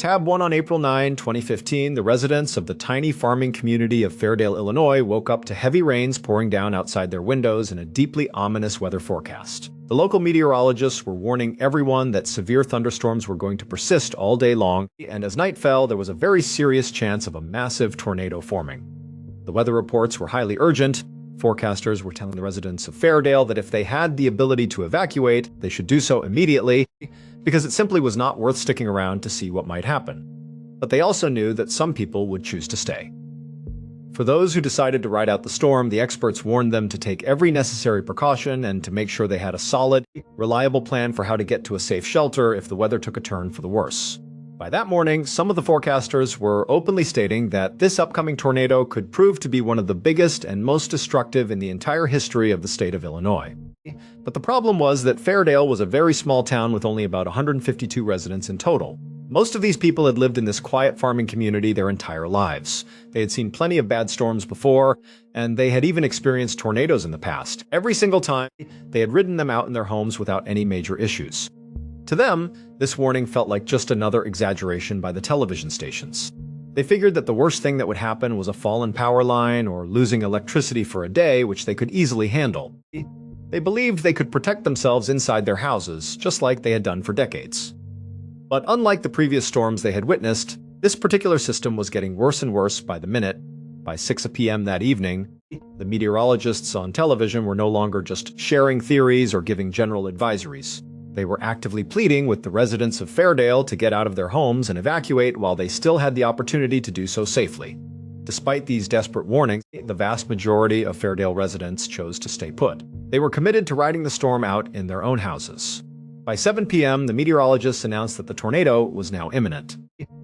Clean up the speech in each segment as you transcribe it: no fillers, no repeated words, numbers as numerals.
Tab 1 on April 9, 2015, the residents of the tiny farming community of Fairdale, Illinois woke up to heavy rains pouring down outside their windows and a deeply ominous weather forecast. The local meteorologists were warning everyone that severe thunderstorms were going to persist all day long, and as night fell, there was a very serious chance of a massive tornado forming. The weather reports were highly urgent. Forecasters were telling the residents of Fairdale that if they had the ability to evacuate, they should do so immediately, because it simply was not worth sticking around to see what might happen. But they also knew that some people would choose to stay. For those who decided to ride out the storm, the experts warned them to take every necessary precaution and to make sure they had a solid, reliable plan for how to get to a safe shelter if the weather took a turn for the worse. By that morning, some of the forecasters were openly stating that this upcoming tornado could prove to be one of the biggest and most destructive in the entire history of the state of Illinois. But the problem was that Fairdale was a very small town with only about 152 residents in total. Most of these people had lived in this quiet farming community their entire lives. They had seen plenty of bad storms before, and they had even experienced tornadoes in the past. Every single time, they had ridden them out in their homes without any major issues. To them, this warning felt like just another exaggeration by the television stations. They figured that the worst thing that would happen was a fallen power line or losing electricity for a day, which they could easily handle. They believed they could protect themselves inside their houses, just like they had done for decades. But unlike the previous storms they had witnessed, this particular system was getting worse and worse by the minute. By 6 p.m. that evening, the meteorologists on television were no longer just sharing theories or giving general advisories. They were actively pleading with the residents of Fairdale to get out of their homes and evacuate while they still had the opportunity to do so safely. Despite these desperate warnings, the vast majority of Fairdale residents chose to stay put. They were committed to riding the storm out in their own houses. By 7 p.m., the meteorologists announced that the tornado was now imminent.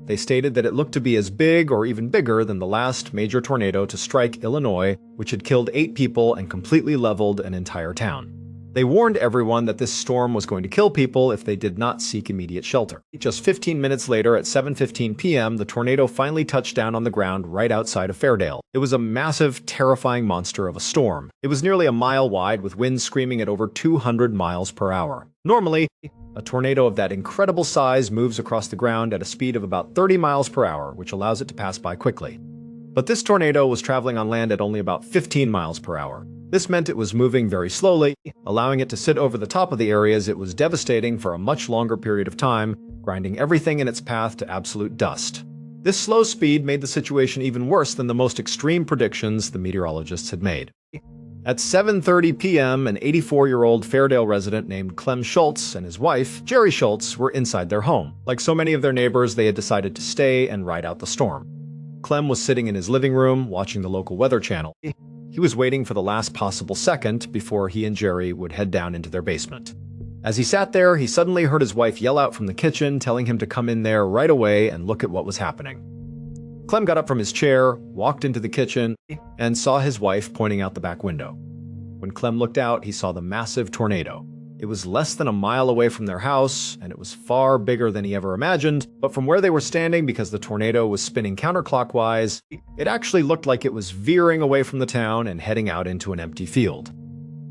They stated that it looked to be as big or even bigger than the last major tornado to strike Illinois, which had killed 8 people and completely leveled an entire town. They warned everyone that this storm was going to kill people if they did not seek immediate shelter. Just 15 minutes later, at 7:15 p.m., the tornado finally touched down on the ground right outside of Fairdale. It was a massive, terrifying monster of a storm. It was nearly a mile wide, with winds screaming at over 200 miles per hour. Normally, a tornado of that incredible size moves across the ground at a speed of about 30 miles per hour, which allows it to pass by quickly. But this tornado was traveling on land at only about 15 miles per hour. This meant it was moving very slowly, allowing it to sit over the top of the areas it was devastating for a much longer period of time, grinding everything in its path to absolute dust. This slow speed made the situation even worse than the most extreme predictions the meteorologists had made. At 7:30 p.m., an 84-year-old Fairdale resident named Clem Schultz and his wife, Jerry Schultz, were inside their home. Like so many of their neighbors, they had decided to stay and ride out the storm. Clem was sitting in his living room, watching the local weather channel. He was waiting for the last possible second before he and Jerry would head down into their basement. As he sat there, he suddenly heard his wife yell out from the kitchen, telling him to come in there right away and look at what was happening. Clem got up from his chair, walked into the kitchen, and saw his wife pointing out the back window. When Clem looked out, he saw the massive tornado. It was less than a mile away from their house, and it was far bigger than he ever imagined, but from where they were standing, because the tornado was spinning counterclockwise, it actually looked like it was veering away from the town and heading out into an empty field.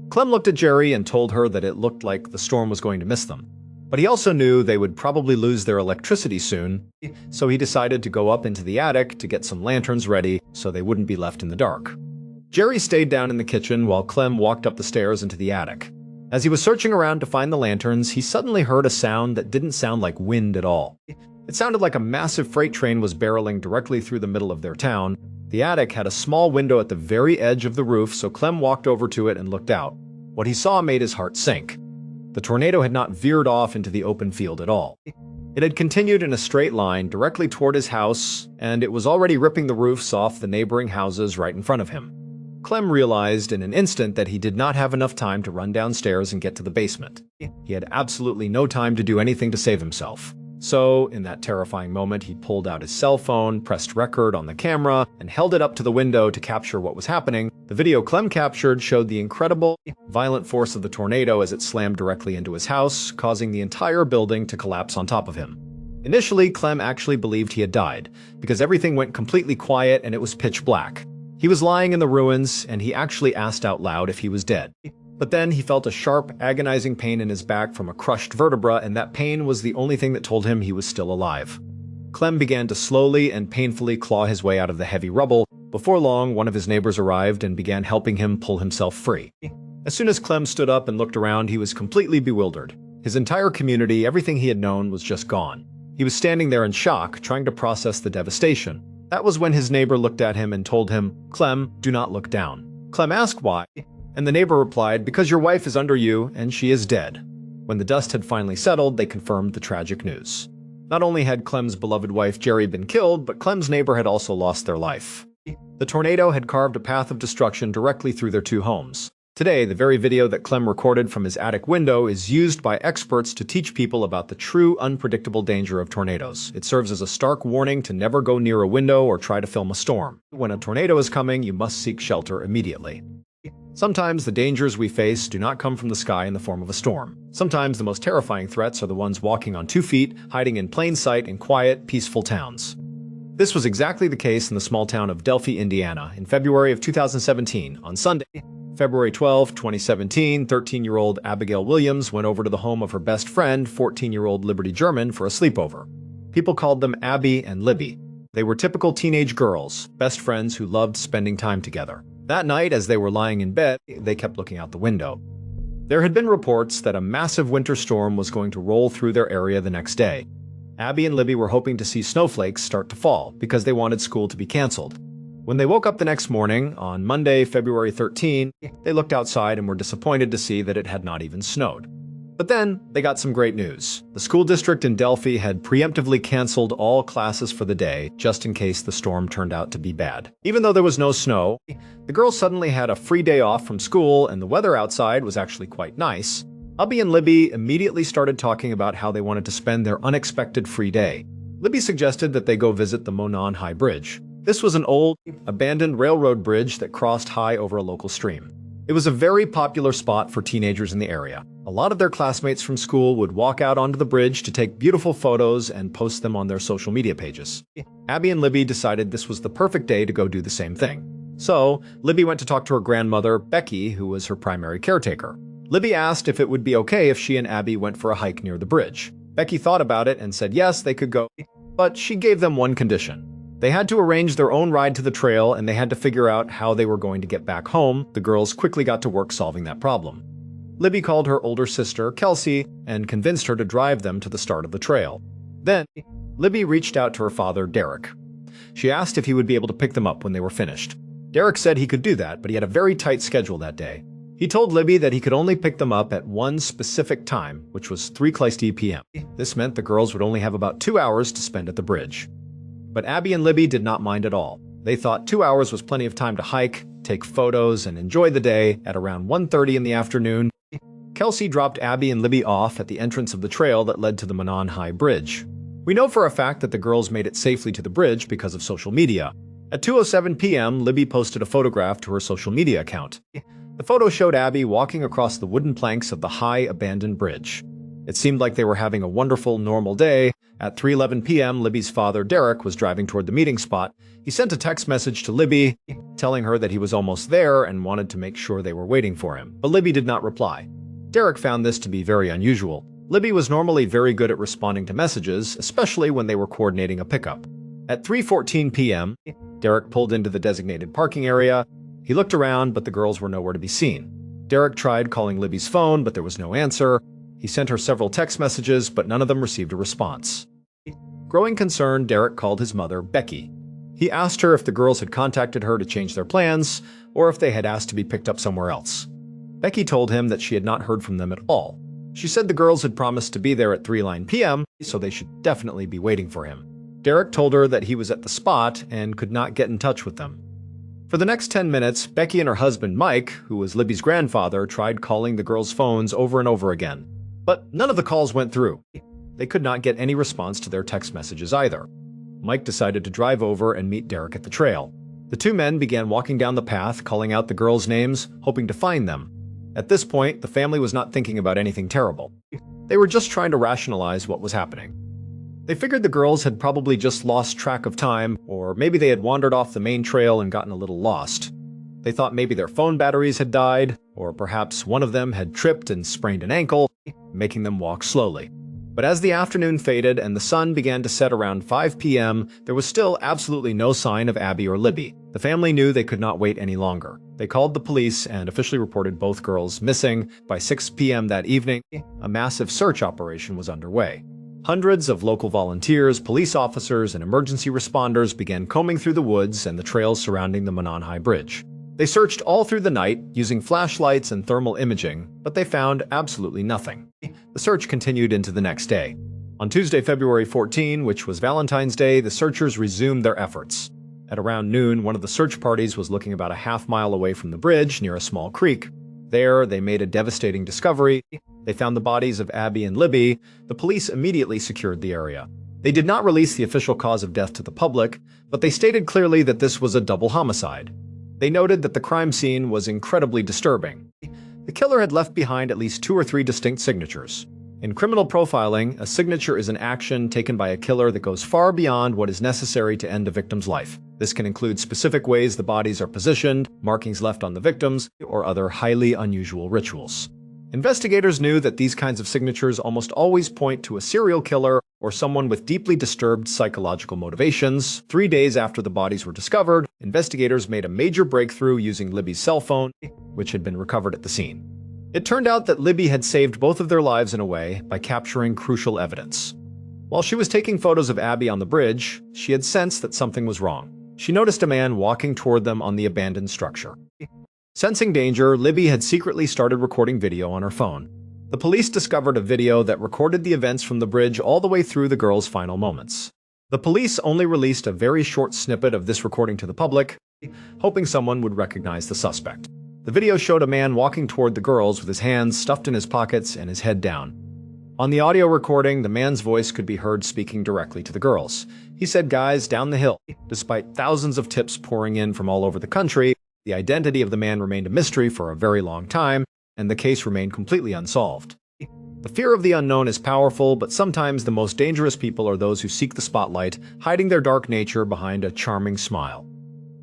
Clem looked at Jerry and told her that it looked like the storm was going to miss them. But he also knew they would probably lose their electricity soon, so he decided to go up into the attic to get some lanterns ready so they wouldn't be left in the dark. Jerry stayed down in the kitchen while Clem walked up the stairs into the attic. As he was searching around to find the lanterns, he suddenly heard a sound that didn't sound like wind at all. It sounded like a massive freight train was barreling directly through the middle of their town. The attic had a small window at the very edge of the roof, so Clem walked over to it and looked out. What he saw made his heart sink. The tornado had not veered off into the open field at all. It had continued in a straight line directly toward his house, and it was already ripping the roofs off the neighboring houses right in front of him. Clem realized in an instant that he did not have enough time to run downstairs and get to the basement. He had absolutely no time to do anything to save himself. So, in that terrifying moment, he pulled out his cell phone, pressed record on the camera, and held it up to the window to capture what was happening. The video Clem captured showed the incredible, violent force of the tornado as it slammed directly into his house, causing the entire building to collapse on top of him. Initially, Clem actually believed he had died, because everything went completely quiet and it was pitch black. He was lying in the ruins, and he actually asked out loud if he was dead. But then he felt a sharp, agonizing pain in his back from a crushed vertebra, and that pain was the only thing that told him he was still alive. Clem began to slowly and painfully claw his way out of the heavy rubble. Before long, one of his neighbors arrived and began helping him pull himself free. As soon as Clem stood up and looked around, he was completely bewildered. His entire community, everything he had known, was just gone. He was standing there in shock, trying to process the devastation. That was when his neighbor looked at him and told him, "Clem, do not look down." Clem asked why, and the neighbor replied, "Because your wife is under you and she is dead." When the dust had finally settled, they confirmed the tragic news. Not only had Clem's beloved wife Jerry been killed, but Clem's neighbor had also lost their life. The tornado had carved a path of destruction directly through their two homes. Today, the very video that Clem recorded from his attic window is used by experts to teach people about the true, unpredictable danger of tornadoes. It serves as a stark warning to never go near a window or try to film a storm. When a tornado is coming, you must seek shelter immediately. Sometimes the dangers we face do not come from the sky in the form of a storm. Sometimes the most terrifying threats are the ones walking on 2 feet, hiding in plain sight in quiet, peaceful towns. This was exactly the case in the small town of Delphi, Indiana, in February of 2017. On Sunday, February 12, 2017, 13-year-old Abigail Williams went over to the home of her best friend, 14-year-old Liberty German, for a sleepover. People called them Abby and Libby. They were typical teenage girls, best friends who loved spending time together. That night, as they were lying in bed, they kept looking out the window. There had been reports that a massive winter storm was going to roll through their area the next day. Abby and Libby were hoping to see snowflakes start to fall because they wanted school to be canceled. When they woke up the next morning, on Monday, February 13, they looked outside and were disappointed to see that it had not even snowed. But then, they got some great news. The school district in Delphi had preemptively canceled all classes for the day, just in case the storm turned out to be bad. Even though there was no snow, the girls suddenly had a free day off from school, and the weather outside was actually quite nice. Abby and Libby immediately started talking about how they wanted to spend their unexpected free day. Libby suggested that they go visit the Monon High Bridge. This was an old, abandoned railroad bridge that crossed high over a local stream. It was a very popular spot for teenagers in the area. A lot of their classmates from school would walk out onto the bridge to take beautiful photos and post them on their social media pages. Abby and Libby decided this was the perfect day to go do the same thing. So, Libby went to talk to her grandmother, Becky, who was her primary caretaker. Libby asked if it would be okay if she and Abby went for a hike near the bridge. Becky thought about it and said yes, they could go, but she gave them one condition. They had to arrange their own ride to the trail, and they had to figure out how they were going to get back home. The girls quickly got to work solving that problem. Libby called her older sister, Kelsey, and convinced her to drive them to the start of the trail. Then, Libby reached out to her father, Derek. She asked if he would be able to pick them up when they were finished. Derek said he could do that, but he had a very tight schedule that day. He told Libby that he could only pick them up at one specific time, which was 3:00 p.m. This meant the girls would only have about 2 hours to spend at the bridge. But Abby and Libby did not mind at all. They thought 2 hours was plenty of time to hike, take photos, and enjoy the day. At around 1:30 in the afternoon, Kelsey dropped Abby and Libby off at the entrance of the trail that led to the Monon High Bridge. We know for a fact that the girls made it safely to the bridge because of social media. At 2:07 p.m., Libby posted a photograph to her social media account. The photo showed Abby walking across the wooden planks of the high, abandoned bridge. It seemed like they were having a wonderful, normal day. At 3:11 p.m., Libby's father, Derek, was driving toward the meeting spot. He sent a text message to Libby, telling her that he was almost there and wanted to make sure they were waiting for him. But Libby did not reply. Derek found this to be very unusual. Libby was normally very good at responding to messages, especially when they were coordinating a pickup. At 3:14 p.m., Derek pulled into the designated parking area. He looked around, but the girls were nowhere to be seen. Derek tried calling Libby's phone, but there was no answer. He sent her several text messages, but none of them received a response. Growing concerned, Derek called his mother, Becky. He asked her if the girls had contacted her to change their plans, or if they had asked to be picked up somewhere else. Becky told him that she had not heard from them at all. She said the girls had promised to be there at 3:09 p.m., so they should definitely be waiting for him. Derek told her that he was at the spot and could not get in touch with them. For the next 10 minutes, Becky and her husband, Mike, who was Libby's grandfather, tried calling the girls' phones over and over again. But none of the calls went through. They could not get any response to their text messages either. Mike decided to drive over and meet Derek at the trail. The two men began walking down the path, calling out the girls' names, hoping to find them. At this point, the family was not thinking about anything terrible. They were just trying to rationalize what was happening. They figured the girls had probably just lost track of time, or maybe they had wandered off the main trail and gotten a little lost. They thought maybe their phone batteries had died, or perhaps one of them had tripped and sprained an ankle, making them walk slowly. But as the afternoon faded and the sun began to set around 5 p.m., there was still absolutely no sign of Abby or Libby. The family knew they could not wait any longer. They called the police and officially reported both girls missing. By 6 p.m. that evening, a massive search operation was underway. Hundreds of local volunteers, police officers, and emergency responders began combing through the woods and the trails surrounding the Mananhai Bridge. They searched all through the night using flashlights and thermal imaging, but they found absolutely nothing. The search continued into the next day. On Tuesday, February 14, which was Valentine's Day, the searchers resumed their efforts. At around noon, one of the search parties was looking about a half-mile away from the bridge near a small creek. There, they made a devastating discovery. They found the bodies of Abby and Libby. The police immediately secured the area. They did not release the official cause of death to the public, but they stated clearly that this was a double homicide. They noted that the crime scene was incredibly disturbing. The killer had left behind at least 2 or 3 distinct signatures. In criminal profiling, a signature is an action taken by a killer that goes far beyond what is necessary to end a victim's life. This can include specific ways the bodies are positioned, markings left on the victims, or other highly unusual rituals. Investigators knew that these kinds of signatures almost always point to a serial killer or someone with deeply disturbed psychological motivations. 3 days after the bodies were discovered, investigators made a major breakthrough using Libby's cell phone, which had been recovered at the scene. It turned out that Libby had saved both of their lives in a way by capturing crucial evidence. While she was taking photos of Abby on the bridge, she had sensed that something was wrong. She noticed a man walking toward them on the abandoned structure. Sensing danger, Libby had secretly started recording video on her phone. The police discovered a video that recorded the events from the bridge all the way through the girls' final moments. The police only released a very short snippet of this recording to the public, hoping someone would recognize the suspect. The video showed a man walking toward the girls with his hands stuffed in his pockets and his head down. On the audio recording, the man's voice could be heard speaking directly to the girls. He said, "Guys, down the hill." Despite thousands of tips pouring in from all over the country, the identity of the man remained a mystery for a very long time, and the case remained completely unsolved. The fear of the unknown is powerful, but sometimes the most dangerous people are those who seek the spotlight, hiding their dark nature behind a charming smile.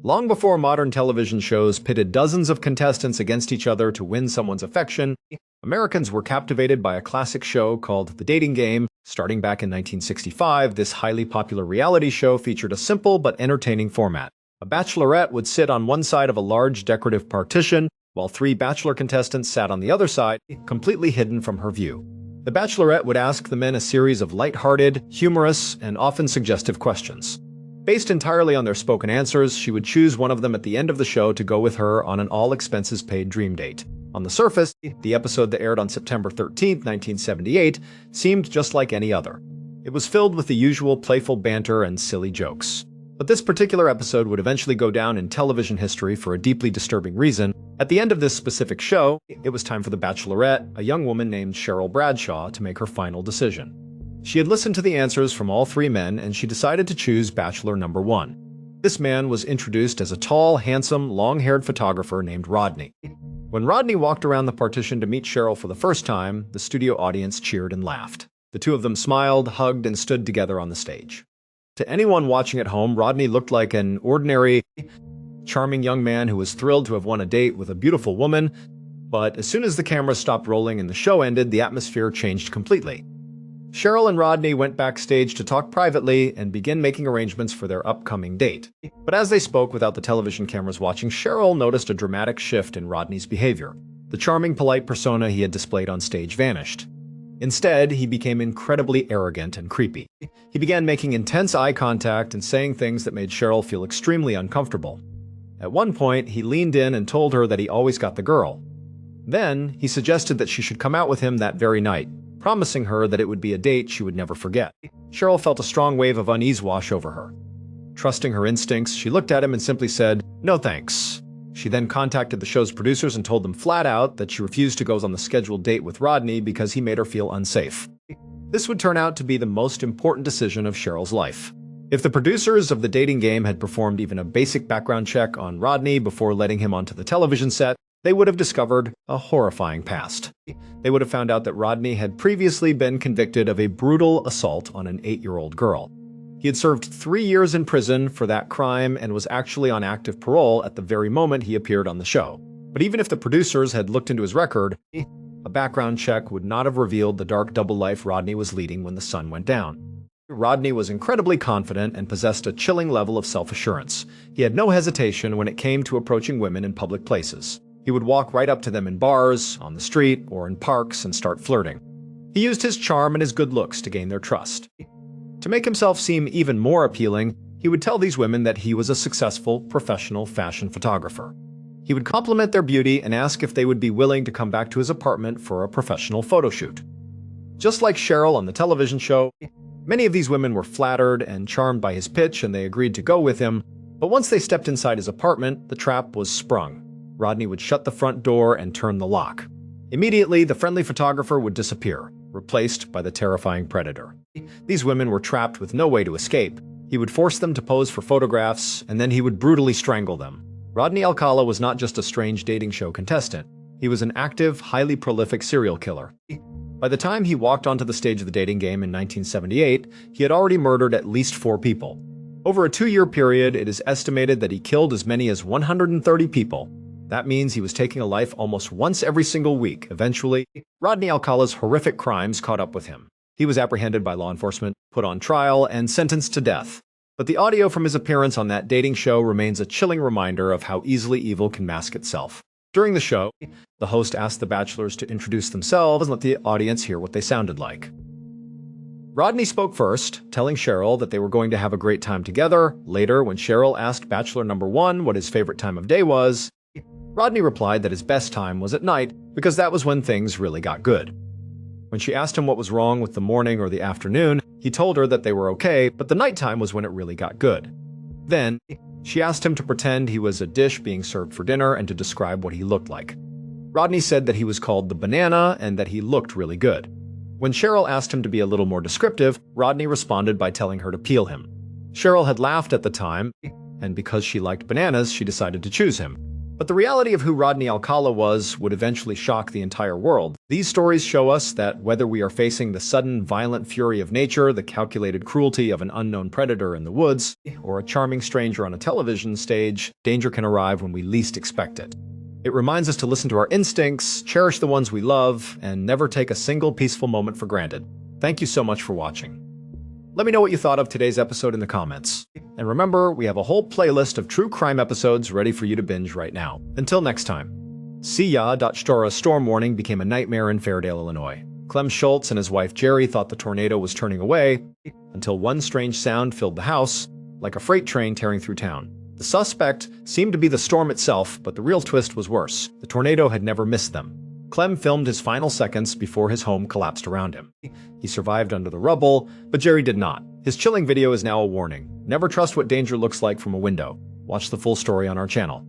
Long before modern television shows pitted dozens of contestants against each other to win someone's affection, Americans were captivated by a classic show called The Dating Game. Starting back in 1965, this highly popular reality show featured a simple but entertaining format. A bachelorette would sit on one side of a large decorative partition, while 3 bachelor contestants sat on the other side, completely hidden from her view. The bachelorette would ask the men a series of light-hearted, humorous, and often suggestive questions. Based entirely on their spoken answers, she would choose one of them at the end of the show to go with her on an all-expenses-paid dream date. On the surface, the episode that aired on September 13, 1978, seemed just like any other. It was filled with the usual playful banter and silly jokes. But this particular episode would eventually go down in television history for a deeply disturbing reason. At the end of this specific show, it was time for the bachelorette, a young woman named Cheryl Bradshaw, to make her final decision. She had listened to the answers from all 3 men, and she decided to choose bachelor number 1. This man was introduced as a tall, handsome, long-haired photographer named Rodney. When Rodney walked around the partition to meet Cheryl for the first time, the studio audience cheered and laughed. The 2 of them smiled, hugged, and stood together on the stage. To anyone watching at home, Rodney looked like an ordinary, charming young man who was thrilled to have won a date with a beautiful woman, but as soon as the camera stopped rolling and the show ended, the atmosphere changed completely. Cheryl and Rodney went backstage to talk privately and begin making arrangements for their upcoming date. But as they spoke without the television cameras watching, Cheryl noticed a dramatic shift in Rodney's behavior. The charming, polite persona he had displayed on stage vanished. Instead, he became incredibly arrogant and creepy. He began making intense eye contact and saying things that made Cheryl feel extremely uncomfortable. At one point, he leaned in and told her that he always got the girl. Then, he suggested that she should come out with him that very night, promising her that it would be a date she would never forget. Cheryl felt a strong wave of unease wash over her. Trusting her instincts, she looked at him and simply said, "No thanks." She then contacted the show's producers and told them flat out that she refused to go on the scheduled date with Rodney because he made her feel unsafe. This would turn out to be the most important decision of Cheryl's life. If the producers of The Dating Game had performed even a basic background check on Rodney before letting him onto the television set, they would have discovered a horrifying past. They would have found out that Rodney had previously been convicted of a brutal assault on an 8-year-old girl. He had served 3 years in prison for that crime and was actually on active parole at the very moment he appeared on the show. But even if the producers had looked into his record, a A background check would not have revealed the dark double life Rodney was leading when the sun went down. Rodney was incredibly confident and possessed a chilling level of self-assurance. He had no hesitation when it came to approaching women in public places. He would walk right up to them in bars, on the street, or in parks and start flirting. He used his charm and his good looks to gain their trust. To make himself seem even more appealing, he would tell these women that he was a successful, professional fashion photographer. He would compliment their beauty and ask if they would be willing to come back to his apartment for a professional photo shoot. Just like Cheryl on the television show, many of these women were flattered and charmed by his pitch and they agreed to go with him, but once they stepped inside his apartment, the trap was sprung. Rodney would shut the front door and turn the lock. Immediately, the friendly photographer would disappear, replaced by the terrifying predator. These women were trapped with no way to escape. He would force them to pose for photographs, and then he would brutally strangle them. Rodney Alcala was not just a strange dating show contestant. He was an active, highly prolific serial killer. By the time he walked onto the stage of the dating game in 1978, he had already murdered at least 4 people. Over a 2-year period, it is estimated that he killed as many as 130 people. That means he was taking a life almost once every single week. Eventually, Rodney Alcala's horrific crimes caught up with him. He was apprehended by law enforcement, put on trial, and sentenced to death. But the audio from his appearance on that dating show remains a chilling reminder of how easily evil can mask itself. During the show, the host asked the bachelors to introduce themselves and let the audience hear what they sounded like. Rodney spoke first, telling Cheryl that they were going to have a great time together. Later, when Cheryl asked bachelor number 1 what his favorite time of day was, Rodney replied that his best time was at night because that was when things really got good. When she asked him what was wrong with the morning or the afternoon, he told her that they were okay, but the nighttime was when it really got good. Then, she asked him to pretend he was a dish being served for dinner and to describe what he looked like. Rodney said that he was called the banana and that he looked really good. When Cheryl asked him to be a little more descriptive, Rodney responded by telling her to peel him. Cheryl had laughed at the time, and because she liked bananas, she decided to choose him. But the reality of who Rodney Alcala was would eventually shock the entire world. These stories show us that whether we are facing the sudden, violent fury of nature, the calculated cruelty of an unknown predator in the woods, or a charming stranger on a television stage, danger can arrive when we least expect it. It reminds us to listen to our instincts, cherish the ones we love, and never take a single peaceful moment for granted. Thank you so much for watching. Let me know what you thought of today's episode in the comments. And remember, we have a whole playlist of true crime episodes ready for you to binge right now. Until next time. See ya. Stora's storm warning became a nightmare in Fairdale, Illinois. Clem Schultz and his wife Jerry thought the tornado was turning away until one strange sound filled the house, like a freight train tearing through town. The suspect seemed to be the storm itself, but the real twist was worse. The tornado had never missed them. Clem filmed his final seconds before his home collapsed around him. He survived under the rubble, but Jerry did not. His chilling video is now a warning. Never trust what danger looks like from a window. Watch the full story on our channel.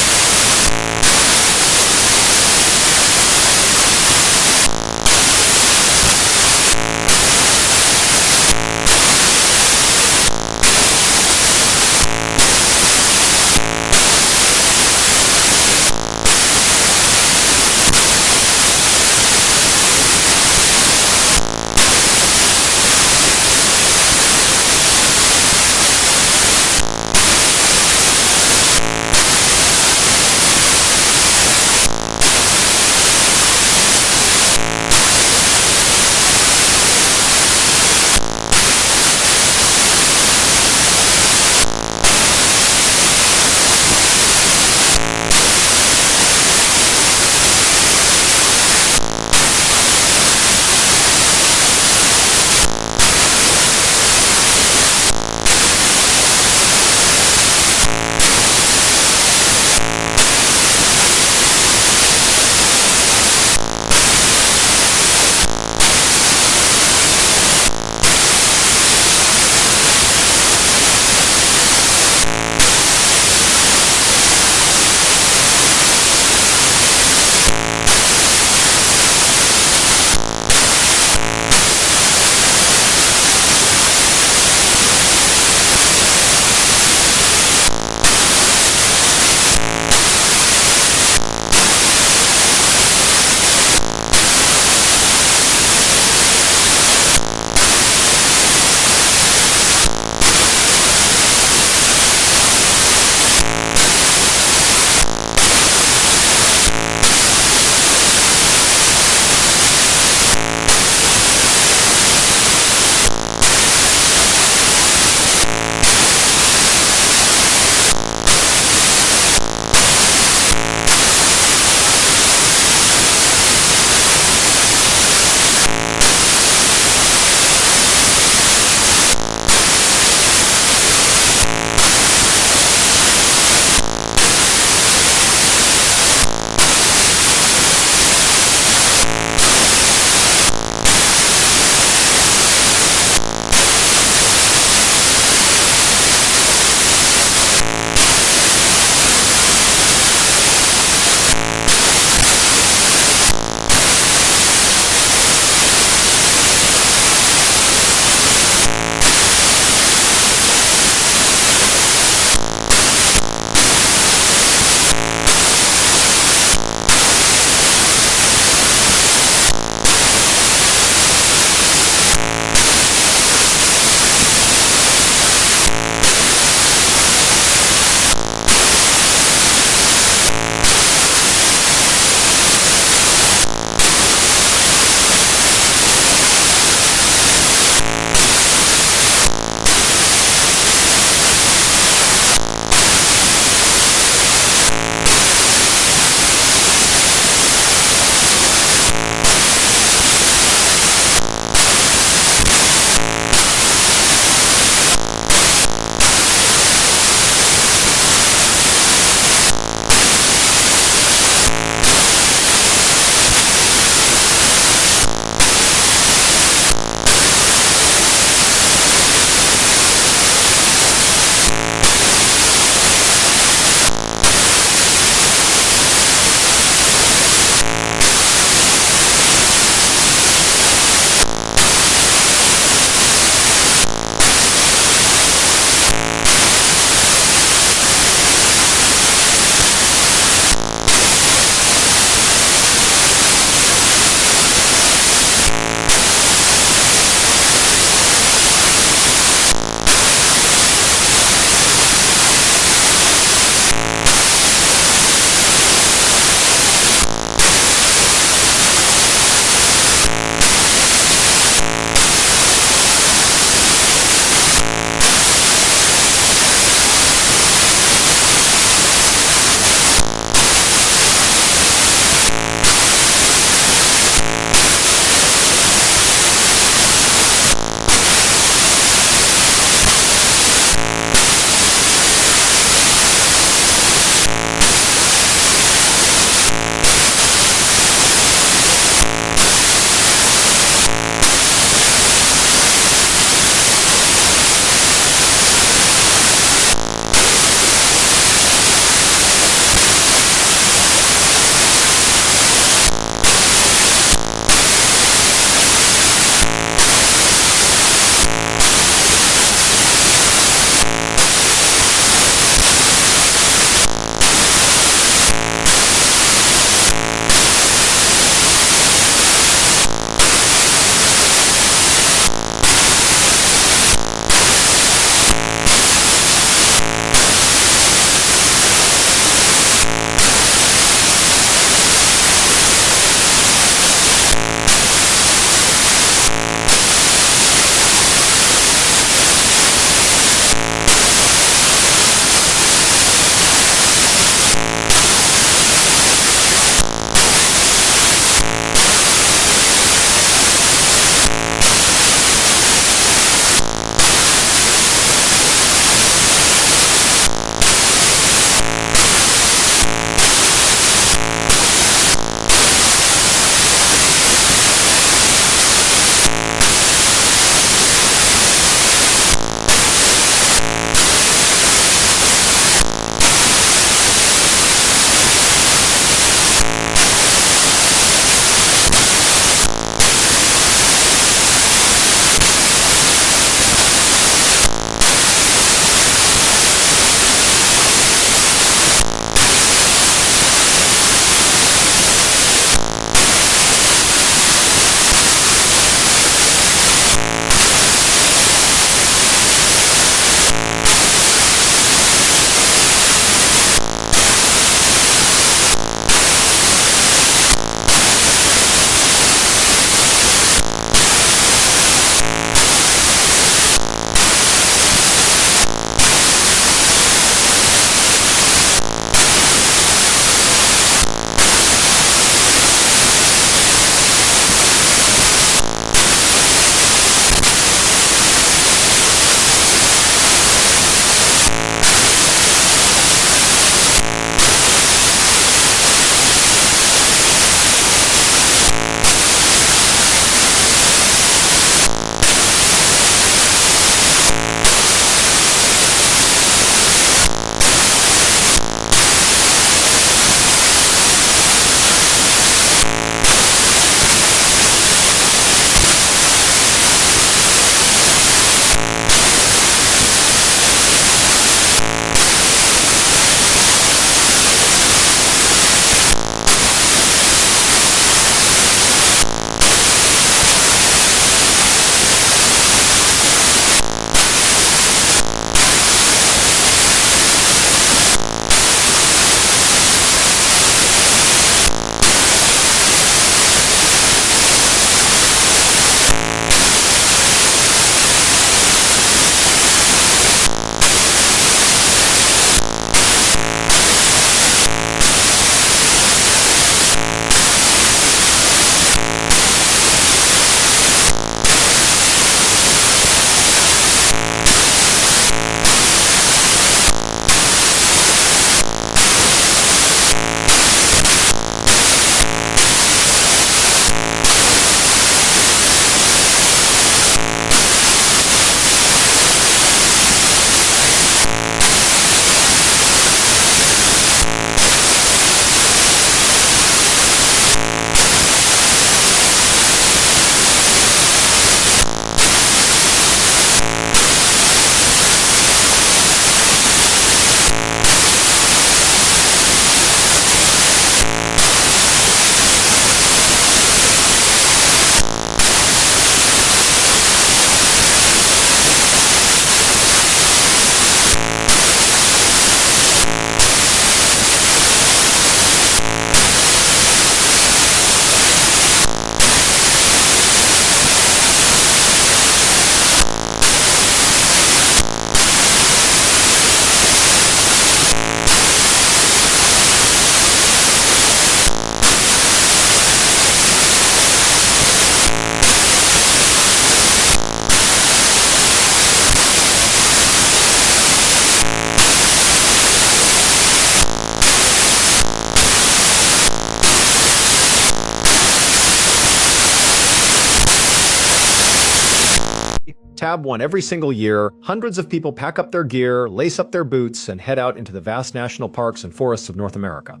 Tab 1 every single year, hundreds of people pack up their gear, lace up their boots, and head out into the vast national parks and forests of North America.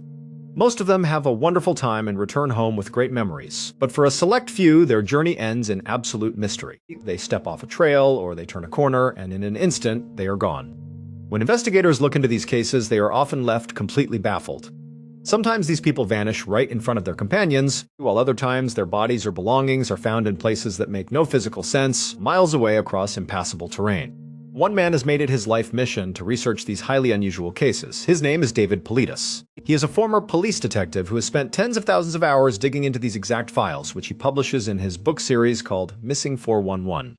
Most of them have a wonderful time and return home with great memories, but for a select few, their journey ends in absolute mystery. They step off a trail or they turn a corner, and in an instant, they are gone. When investigators look into these cases, they are often left completely baffled. Sometimes these people vanish right in front of their companions, while other times their bodies or belongings are found in places that make no physical sense, miles away across impassable terrain. One man has made it his life mission to research these highly unusual cases. His name is David Politis. He is a former police detective who has spent tens of thousands of hours digging into these exact files, which he publishes in his book series called Missing 411.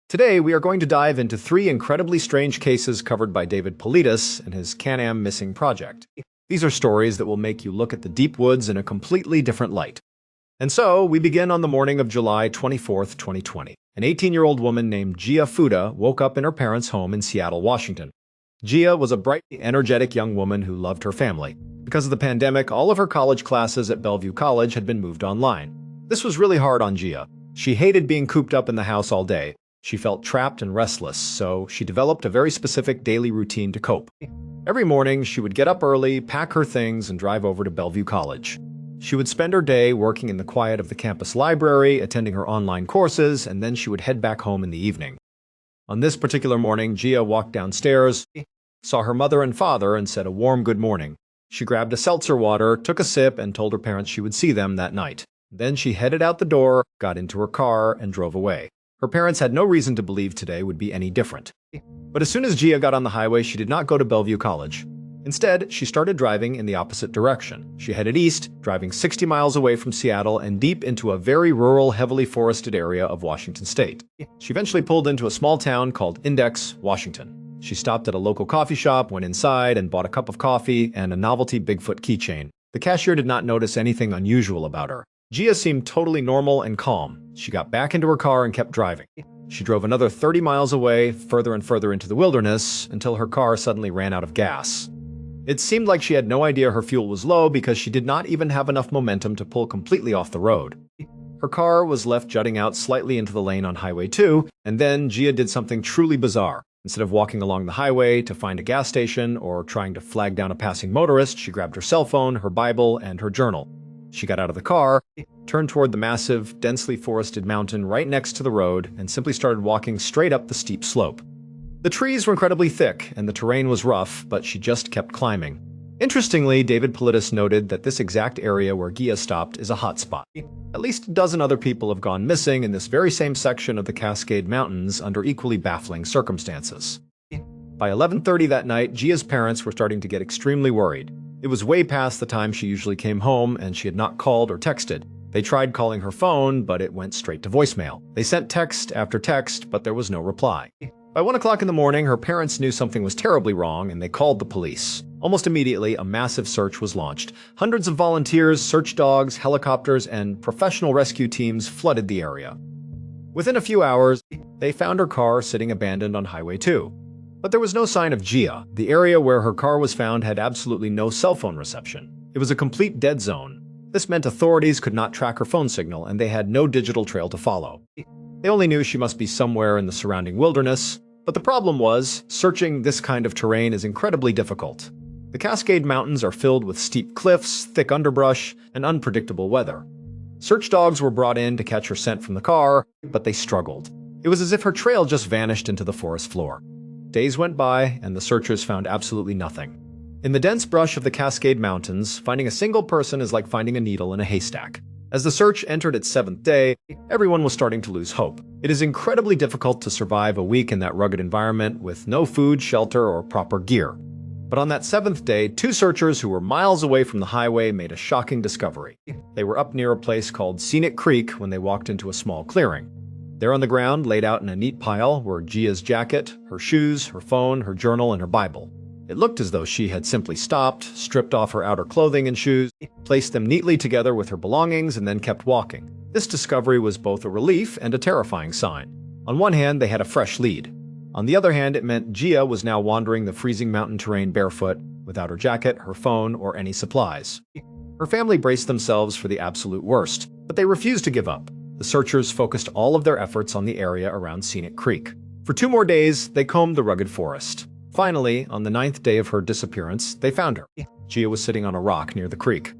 Today, we are going to dive into 3 incredibly strange cases covered by David Politis and his Can-Am Missing project. These are stories that will make you look at the deep woods in a completely different light. And so, we begin on the morning of July 24, 2020. An 18-year-old woman named Gia Fuda woke up in her parents' home in Seattle, Washington. Gia was a bright, energetic young woman who loved her family. Because of the pandemic, all of her college classes at Bellevue College had been moved online. This was really hard on Gia. She hated being cooped up in the house all day. She felt trapped and restless, so she developed a very specific daily routine to cope. Every morning, she would get up early, pack her things, and drive over to Bellevue College. She would spend her day working in the quiet of the campus library, attending her online courses, and then she would head back home in the evening. On this particular morning, Gia walked downstairs, saw her mother and father, and said a warm good morning. She grabbed a seltzer water, took a sip, and told her parents she would see them that night. Then she headed out the door, got into her car, and drove away. Her parents had no reason to believe today would be any different. But as soon as Gia got on the highway, she did not go to Bellevue College. Instead, she started driving in the opposite direction. She headed east, driving 60 miles away from Seattle and deep into a very rural, heavily forested area of Washington state. She eventually pulled into a small town called Index, Washington. She stopped at a local coffee shop, went inside, and bought a cup of coffee and a novelty Bigfoot keychain. The cashier did not notice anything unusual about her. Gia seemed totally normal and calm. She got back into her car and kept driving. She drove another 30 miles away, further and further into the wilderness, until her car suddenly ran out of gas. It seemed like she had no idea her fuel was low because she did not even have enough momentum to pull completely off the road. Her car was left jutting out slightly into the lane on Highway 2, and then Gia did something truly bizarre. Instead of walking along the highway to find a gas station or trying to flag down a passing motorist, she grabbed her cell phone, her Bible, and her journal. She got out of the car, turned toward the massive, densely forested mountain right next to the road, and simply started walking straight up the steep slope. The trees were incredibly thick, and the terrain was rough, but she just kept climbing. Interestingly, David Politis noted that this exact area where Gia stopped is a hotspot. At least a dozen other people have gone missing in this very same section of the Cascade Mountains under equally baffling circumstances. By 11:30 that night, Gia's parents were starting to get extremely worried. It was way past the time she usually came home, and she had not called or texted. They tried calling her phone, but it went straight to voicemail. They sent text after text, but there was no reply. By 1 o'clock in the morning, her parents knew something was terribly wrong, and they called the police. Almost immediately, a massive search was launched. Hundreds of volunteers, search dogs, helicopters, and professional rescue teams flooded the area. Within a few hours, they found her car sitting abandoned on Highway 2. But there was no sign of Gia. The area where her car was found had absolutely no cell phone reception. It was a complete dead zone. This meant authorities could not track her phone signal, and they had no digital trail to follow. They only knew she must be somewhere in the surrounding wilderness. But the problem was, searching this kind of terrain is incredibly difficult. The Cascade Mountains are filled with steep cliffs, thick underbrush, and unpredictable weather. Search dogs were brought in to catch her scent from the car, but they struggled. It was as if her trail just vanished into the forest floor. Days went by, and the searchers found absolutely nothing. In the dense brush of the Cascade Mountains, finding a single person is like finding a needle in a haystack. As the search entered its 7th day, everyone was starting to lose hope. It is incredibly difficult to survive a week in that rugged environment with no food, shelter, or proper gear. But on that 7th day, 2 searchers who were miles away from the highway made a shocking discovery. They were up near a place called Scenic Creek when they walked into a small clearing. There on the ground, laid out in a neat pile, were Gia's jacket, her shoes, her phone, her journal, and her Bible. It looked as though she had simply stopped, stripped off her outer clothing and shoes, placed them neatly together with her belongings, and then kept walking. This discovery was both a relief and a terrifying sign. On one hand, they had a fresh lead. On the other hand, it meant Gia was now wandering the freezing mountain terrain barefoot, without her jacket, her phone, or any supplies. Her family braced themselves for the absolute worst, but they refused to give up. The searchers focused all of their efforts on the area around Scenic Creek. For 2 more days, they combed the rugged forest. Finally, on the 9th day of her disappearance, they found her. Gia was sitting on a rock near the creek.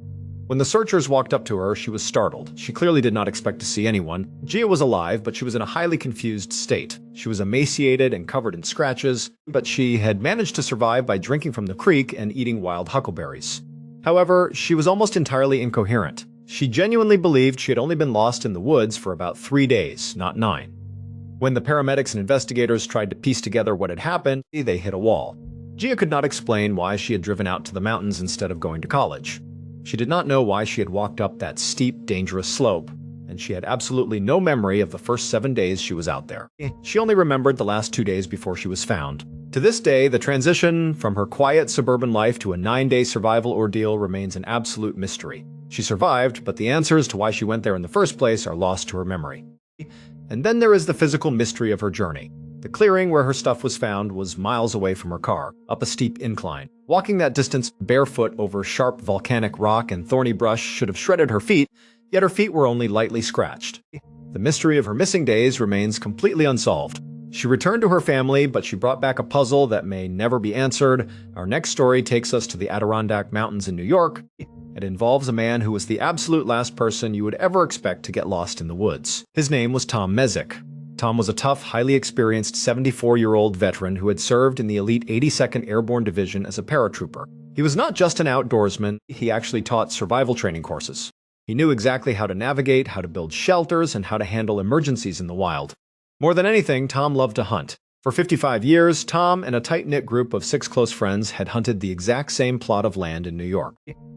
When the searchers walked up to her, she was startled. She clearly did not expect to see anyone. Gia was alive, but she was in a highly confused state. She was emaciated and covered in scratches, but she had managed to survive by drinking from the creek and eating wild huckleberries. However, she was almost entirely incoherent. She genuinely believed she had only been lost in the woods for about 3 days, not 9. When the paramedics and investigators tried to piece together what had happened, they hit a wall. Gia could not explain why she had driven out to the mountains instead of going to college. She did not know why she had walked up that steep, dangerous slope, and she had absolutely no memory of the first 7 days she was out there. She only remembered the last 2 days before she was found. To this day, the transition from her quiet suburban life to a 9-day survival ordeal remains an absolute mystery. She survived, but the answers to why she went there in the first place are lost to her memory. And then there is the physical mystery of her journey. The clearing where her stuff was found was miles away from her car, up a steep incline. Walking that distance barefoot over sharp volcanic rock and thorny brush should have shredded her feet, yet her feet were only lightly scratched. The mystery of her missing days remains completely unsolved. She returned to her family, but she brought back a puzzle that may never be answered. Our next story takes us to the Adirondack Mountains in New York. It involves a man who was the absolute last person you would ever expect to get lost in the woods. His name was Tom Mezek. Tom was a tough, highly experienced 74-year-old veteran who had served in the elite 82nd Airborne Division as a paratrooper. He was not just an outdoorsman, he actually taught survival training courses. He knew exactly how to navigate, how to build shelters, and how to handle emergencies in the wild. More than anything, Tom loved to hunt. For 55 years, Tom and a tight-knit group of 6 close friends had hunted the exact same plot of land in New York.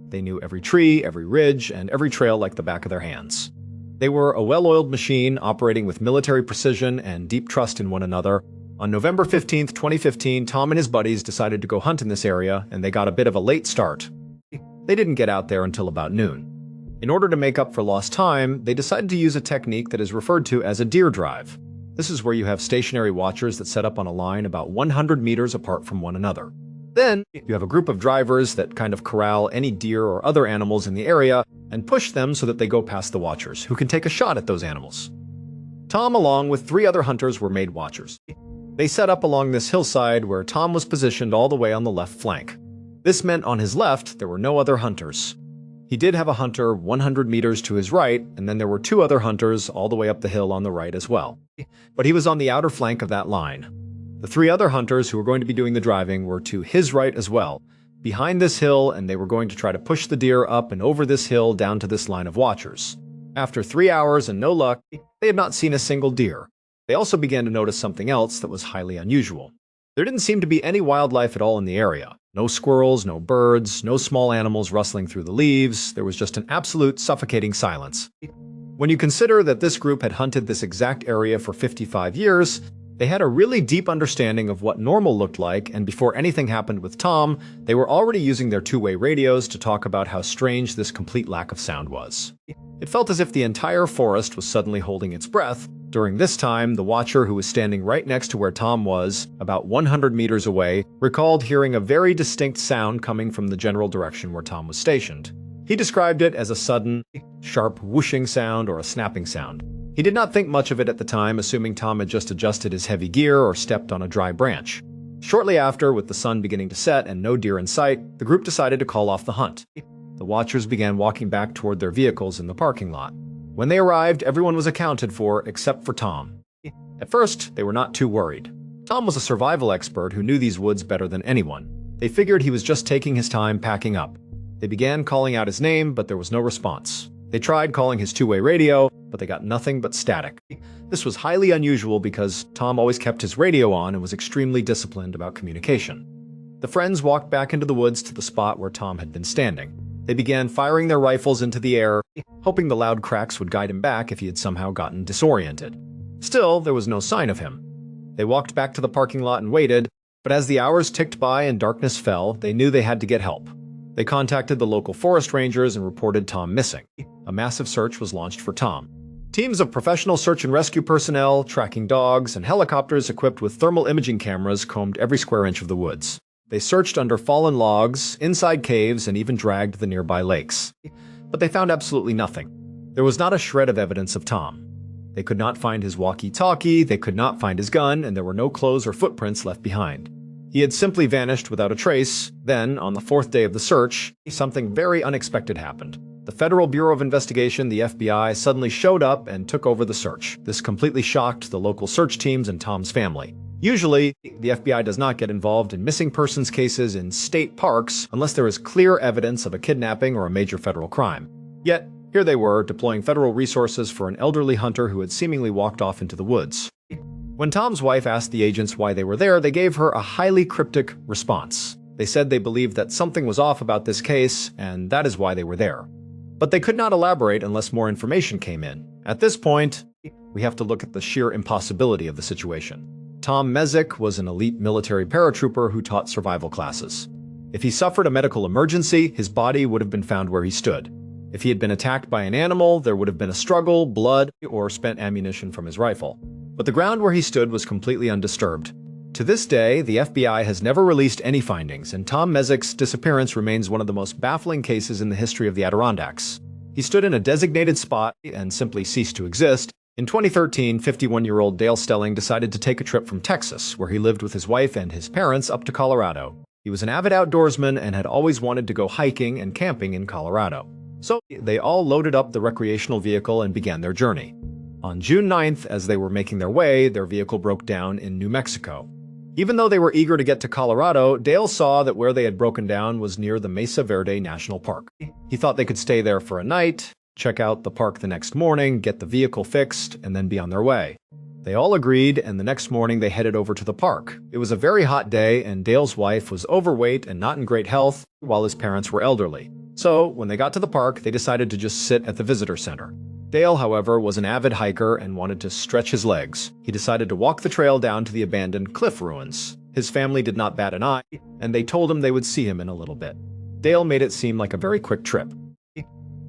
They knew every tree, every ridge, and every trail like the back of their hands. They were a well-oiled machine operating with military precision and deep trust in one another. On November 15, 2015, Tom and his buddies decided to go hunt in this area, and they got a bit of a late start. They didn't get out there until about noon. In order to make up for lost time, they decided to use a technique that is referred to as a deer drive. This is where you have stationary watchers that set up on a line about 100 meters apart from one another. Then, you have a group of drivers that kind of corral any deer or other animals in the area and push them so that they go past the watchers, who can take a shot at those animals. Tom, along with 3 other hunters, were made watchers. They set up along this hillside where Tom was positioned all the way on the left flank. This meant on his left, there were no other hunters. He did have a hunter 100 meters to his right, and then there were 2 other hunters all the way up the hill on the right as well. But he was on the outer flank of that line. The 3 other hunters who were going to be doing the driving were to his right as well, behind this hill, and they were going to try to push the deer up and over this hill down to this line of watchers. After 3 hours and no luck, they had not seen a single deer. They also began to notice something else that was highly unusual. There didn't seem to be any wildlife at all in the area. No squirrels, no birds, no small animals rustling through the leaves. There was just an absolute suffocating silence. When you consider that this group had hunted this exact area for 55 years, they had a really deep understanding of what normal looked like, and before anything happened with Tom, they were already using their 2-way radios to talk about how strange this complete lack of sound was. It felt as if the entire forest was suddenly holding its breath. During this time, the watcher who was standing right next to where Tom was, about 100 meters away, recalled hearing a very distinct sound coming from the general direction where Tom was stationed. He described it as a sudden, sharp whooshing sound or a snapping sound. He did not think much of it at the time, assuming Tom had just adjusted his heavy gear or stepped on a dry branch. Shortly after, with the sun beginning to set and no deer in sight, the group decided to call off the hunt. The watchers began walking back toward their vehicles in the parking lot. When they arrived, everyone was accounted for except for Tom. At first, they were not too worried. Tom was a survival expert who knew these woods better than anyone. They figured he was just taking his time packing up. They began calling out his name, but there was no response. They tried calling his 2-way radio, but they got nothing but static. This was highly unusual because Tom always kept his radio on and was extremely disciplined about communication. The friends walked back into the woods to the spot where Tom had been standing. They began firing their rifles into the air, hoping the loud cracks would guide him back if he had somehow gotten disoriented. Still, there was no sign of him. They walked back to the parking lot and waited, but as the hours ticked by and darkness fell, they knew they had to get help. They contacted the local forest rangers and reported Tom missing. A massive search was launched for Tom. Teams of professional search and rescue personnel, tracking dogs, and helicopters equipped with thermal imaging cameras combed every square inch of the woods. They searched under fallen logs, inside caves, and even dragged the nearby lakes. But they found absolutely nothing. There was not a shred of evidence of Tom. They could not find his walkie-talkie, they could not find his gun, and there were no clothes or footprints left behind. He had simply vanished without a trace. Then, on the fourth day of the search, something very unexpected happened. The Federal Bureau of Investigation, the FBI, suddenly showed up and took over the search. This completely shocked the local search teams and Tom's family. Usually, the FBI does not get involved in missing persons cases in state parks unless there is clear evidence of a kidnapping or a major federal crime. Yet, here they were, deploying federal resources for an elderly hunter who had seemingly walked off into the woods. When Tom's wife asked the agents why they were there, they gave her a highly cryptic response. They said they believed that something was off about this case, and that is why they were there. But they could not elaborate unless more information came in. At this point, we have to look at the sheer impossibility of the situation. Tom Mezek was an elite military paratrooper who taught survival classes. If he suffered a medical emergency, his body would have been found where he stood. If he had been attacked by an animal, there would have been a struggle, blood, or spent ammunition from his rifle. But the ground where he stood was completely undisturbed. To this day, the FBI has never released any findings, and Tom Mezek's disappearance remains one of the most baffling cases in the history of the Adirondacks. He stood in a designated spot and simply ceased to exist. In 2013, 51-year-old Dale Stelling decided to take a trip from Texas, where he lived with his wife and his parents, up to Colorado. He was an avid outdoorsman and had always wanted to go hiking and camping in Colorado. So they all loaded up the recreational vehicle and began their journey. On June 9th, as they were making their way, their vehicle broke down in New Mexico. Even though they were eager to get to Colorado, Dale saw that where they had broken down was near the Mesa Verde National Park. He thought they could stay there for a night, check out the park the next morning, get the vehicle fixed, and then be on their way. They all agreed, and the next morning they headed over to the park. It was a very hot day, and Dale's wife was overweight and not in great health, while his parents were elderly. So, when they got to the park, they decided to just sit at the visitor center. Dale, however, was an avid hiker and wanted to stretch his legs. He decided to walk the trail down to the abandoned cliff ruins. His family did not bat an eye, and they told him they would see him in a little bit. Dale made it seem like a very quick trip.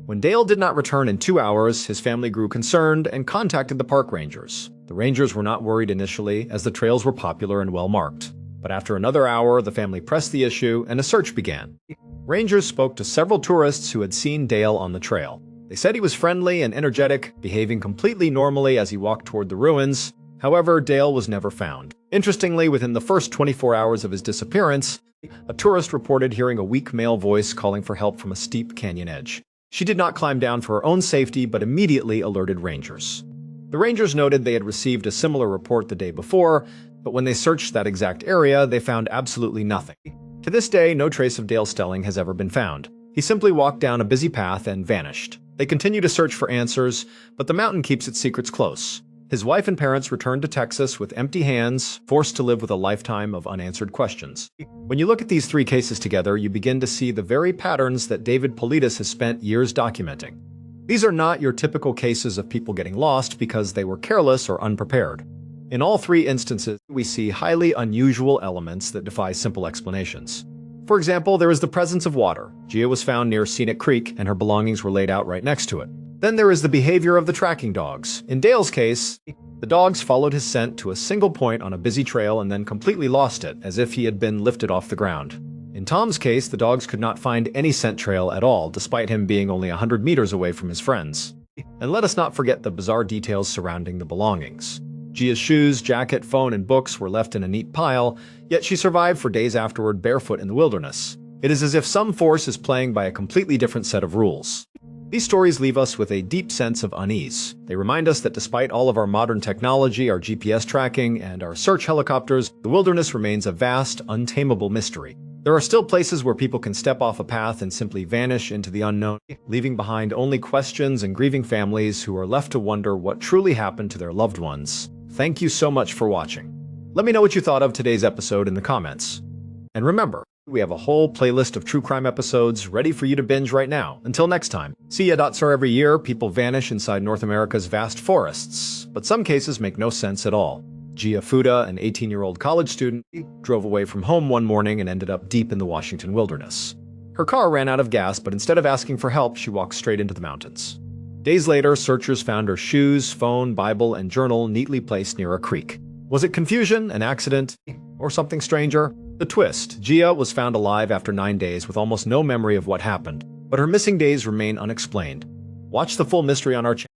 When Dale did not return in 2 hours, his family grew concerned and contacted the park rangers. The rangers were not worried initially, as the trails were popular and well-marked. But after another hour, the family pressed the issue, and a search began. Rangers spoke to several tourists who had seen Dale on the trail. They said he was friendly and energetic, behaving completely normally as he walked toward the ruins. However, Dale was never found. Interestingly, within the first 24 hours of his disappearance, a tourist reported hearing a weak male voice calling for help from a steep canyon edge. She did not climb down for her own safety, but immediately alerted rangers. The rangers noted they had received a similar report the day before, but when they searched that exact area, they found absolutely nothing. To this day, no trace of Dale Stelling has ever been found. He simply walked down a busy path and vanished. They continue to search for answers, but the mountain keeps its secrets close. His wife and parents returned to Texas with empty hands, forced to live with a lifetime of unanswered questions. When you look at these three cases together, you begin to see the very patterns that David Politis has spent years documenting. These are not your typical cases of people getting lost because they were careless or unprepared. In all three instances, we see highly unusual elements that defy simple explanations. For example, there is the presence of water. Gia was found near Scenic Creek, and her belongings were laid out right next to it. Then there is the behavior of the tracking dogs. In Dale's case, the dogs followed his scent to a single point on a busy trail and then completely lost it, as if he had been lifted off the ground. In Tom's case, the dogs could not find any scent trail at all, despite him being only 100 meters away from his friends. And let us not forget the bizarre details surrounding the belongings. Gia's shoes, jacket, phone, and books were left in a neat pile, yet she survived for days afterward barefoot in the wilderness. It is as if some force is playing by a completely different set of rules. These stories leave us with a deep sense of unease. They remind us that despite all of our modern technology, our GPS tracking, and our search helicopters, the wilderness remains a vast, untamable mystery. There are still places where people can step off a path and simply vanish into the unknown, leaving behind only questions and grieving families who are left to wonder what truly happened to their loved ones. Thank you so much for watching. Let me know what you thought of today's episode in the comments. And remember, we have a whole playlist of true crime episodes ready for you to binge right now. Until next time. See ya. Sir, every year, people vanish inside North America's vast forests, but some cases make no sense at all. Gia Fuda, an 18-year-old college student, drove away from home one morning and ended up deep in the Washington wilderness. Her car ran out of gas, but instead of asking for help, she walked straight into the mountains. Days later, searchers found her shoes, phone, Bible, and journal neatly placed near a creek. Was it confusion, an accident, or something stranger? The twist: Gia was found alive after 9 days with almost no memory of what happened, but her missing days remain unexplained. Watch the full mystery on our channel.